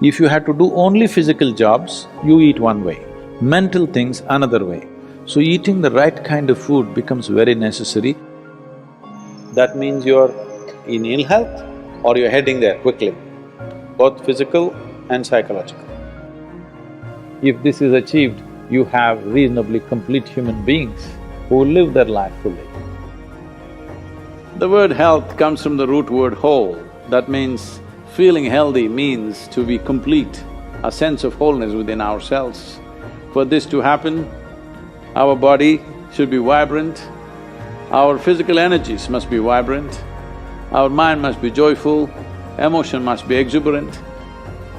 If you had to do only physical jobs, you eat one way, mental things another way. So eating the right kind of food becomes very necessary. That means you're in ill health or you're heading there quickly, both physical and psychological. If this is achieved, you have reasonably complete human beings who live their life fully. The word health comes from the root word whole. That means feeling healthy means to be complete, a sense of wholeness within ourselves. For this to happen, our body should be vibrant, our physical energies must be vibrant, our mind must be joyful, emotion must be exuberant.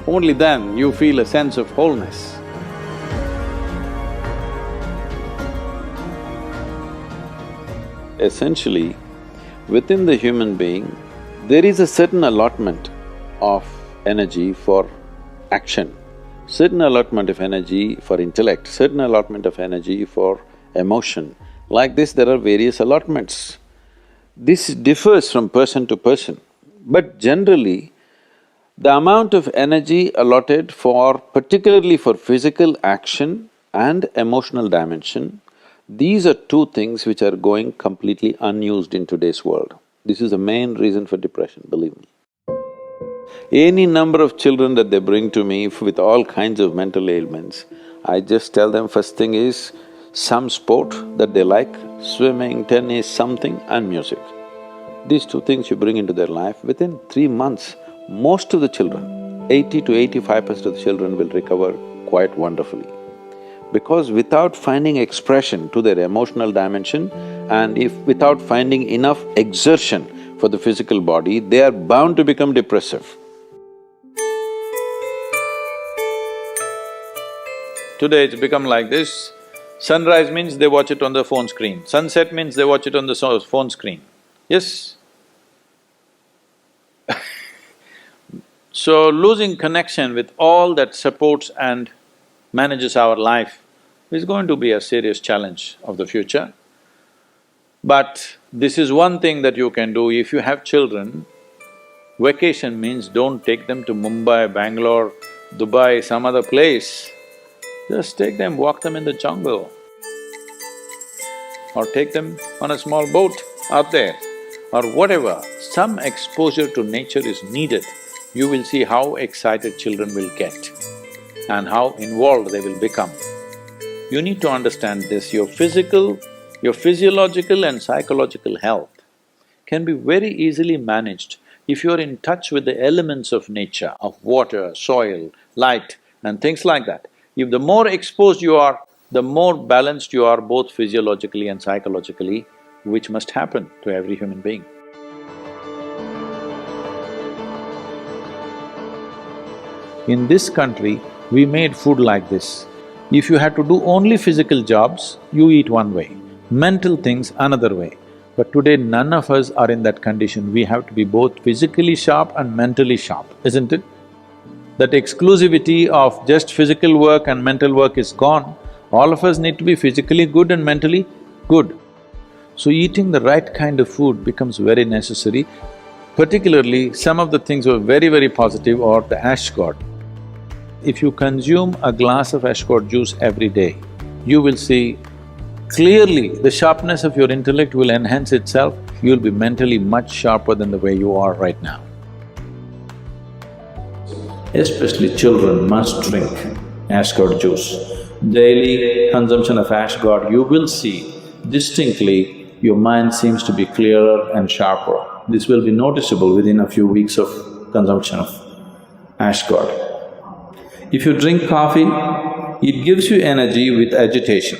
Only then you feel a sense of wholeness. Essentially, within the human being, there is a certain allotment of energy for action, certain allotment of energy for intellect, certain allotment of energy for emotion. Like this, there are various allotments. This differs from person to person, but generally, the amount of energy allotted for… particularly for physical action and emotional dimension, these are two things which are going completely unused in today's world. This is the main reason for depression, believe me. Any number of children that they bring to me with all kinds of mental ailments, I just tell them first thing is some sport that they like, swimming, tennis, something, and music. These two things you bring into their life, within 3 months, most of the children, 80 to 85% of the children will recover quite wonderfully. Because without finding expression to their emotional dimension and if without finding enough exertion for the physical body, they are bound to become depressive. Today it's become like this, sunrise means they watch it on the phone screen, sunset means they watch it on the phone screen. Yes? So losing connection with all that supports and manages our life is going to be a serious challenge of the future. But this is one thing that you can do. If you have children, vacation means don't take them to Mumbai, Bangalore, Dubai, some other place. Just take them, walk them in the jungle. Or take them on a small boat out there, or whatever. Some exposure to nature is needed. You will see how excited children will get and how involved they will become. You need to understand this, your physiological and psychological health can be very easily managed if you're in touch with the elements of nature, of water, soil, light and things like that. If the more exposed you are, the more balanced you are both physiologically and psychologically, which must happen to every human being. In this country, we made food like this. If you had to do only physical jobs, you eat one way, mental things another way. But today none of us are in that condition, we have to be both physically sharp and mentally sharp, isn't it? That exclusivity of just physical work and mental work is gone. All of us need to be physically good and mentally good. So eating the right kind of food becomes very necessary. Particularly, some of the things were very positive are the ash god. If you consume a glass of ash god juice every day, you will see clearly the sharpness of your intellect will enhance itself, you'll be mentally much sharper than the way you are right now. Especially children must drink ash god juice. Daily consumption of ash god, you will see distinctly your mind seems to be clearer and sharper. This will be noticeable within a few weeks of consumption of ash god. If you drink coffee, it gives you energy with agitation.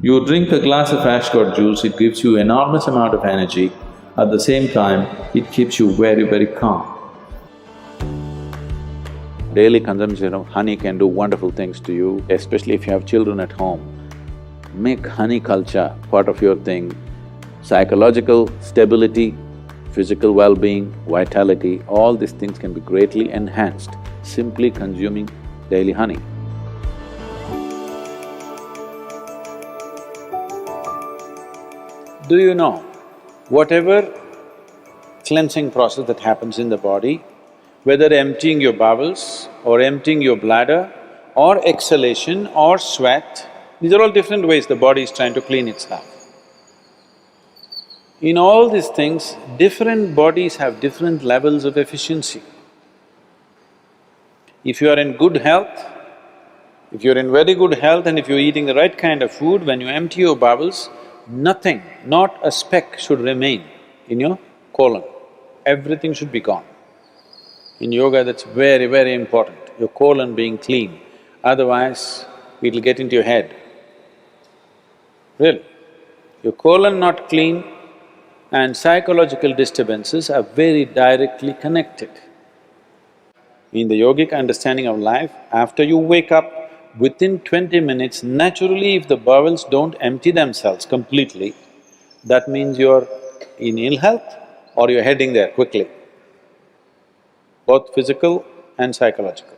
You drink a glass of ash god juice, it gives you enormous amount of energy. At the same time, it keeps you very calm. Daily consumption of honey can do wonderful things to you, especially if you have children at home. Make honey culture part of your thing. Psychological stability, physical well-being, vitality, all these things can be greatly enhanced simply consuming daily honey. Do you know, whatever cleansing process that happens in the body, whether emptying your bowels or emptying your bladder or exhalation or sweat, these are all different ways the body is trying to clean itself. In all these things, different bodies have different levels of efficiency. If you are in good health, if you're in very good health and if you're eating the right kind of food, when you empty your bowels, nothing, not a speck should remain in your colon. Everything should be gone. In yoga, that's very, very important, your colon being clean. Otherwise, it'll get into your head. Really. Your colon not clean and psychological disturbances are very directly connected. In the yogic understanding of life, after you wake up, within 20 minutes, naturally if the bowels don't empty themselves completely, that means you're in ill health or you're heading there quickly, both physical and psychological.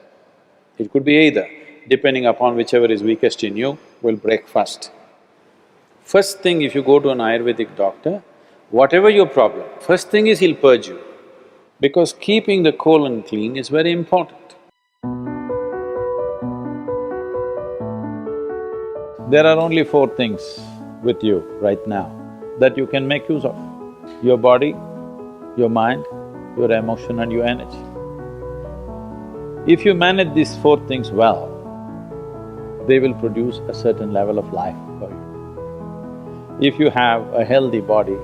It could be either, depending upon whichever is weakest in you, will break first. First thing, if you go to an Ayurvedic doctor, whatever your problem, first thing is he'll purge you, because keeping the colon clean is very important. There are only four things with you right now that you can make use of: your body, your mind, your emotion and your energy. If you manage these four things well, they will produce a certain level of life for you. If you have a healthy body,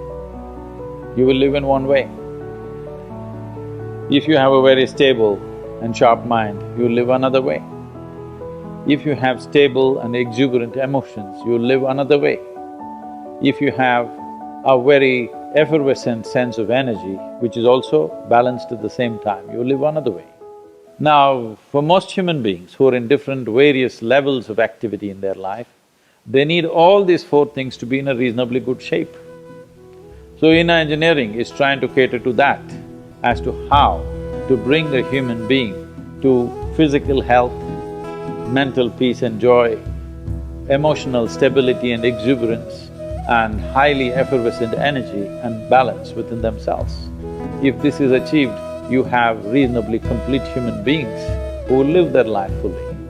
you will live in one way. If you have a very stable and sharp mind, you will live another way. If you have stable and exuberant emotions, you will live another way. If you have a very effervescent sense of energy, which is also balanced at the same time, you will live another way. Now, for most human beings who are in different various levels of activity in their life, they need all these four things to be in a reasonably good shape. So inner engineering is trying to cater to that, as to how to bring a human being to physical health, mental peace and joy, emotional stability and exuberance, and highly effervescent energy and balance within themselves. If this is achieved, you have reasonably complete human beings who live their life fully.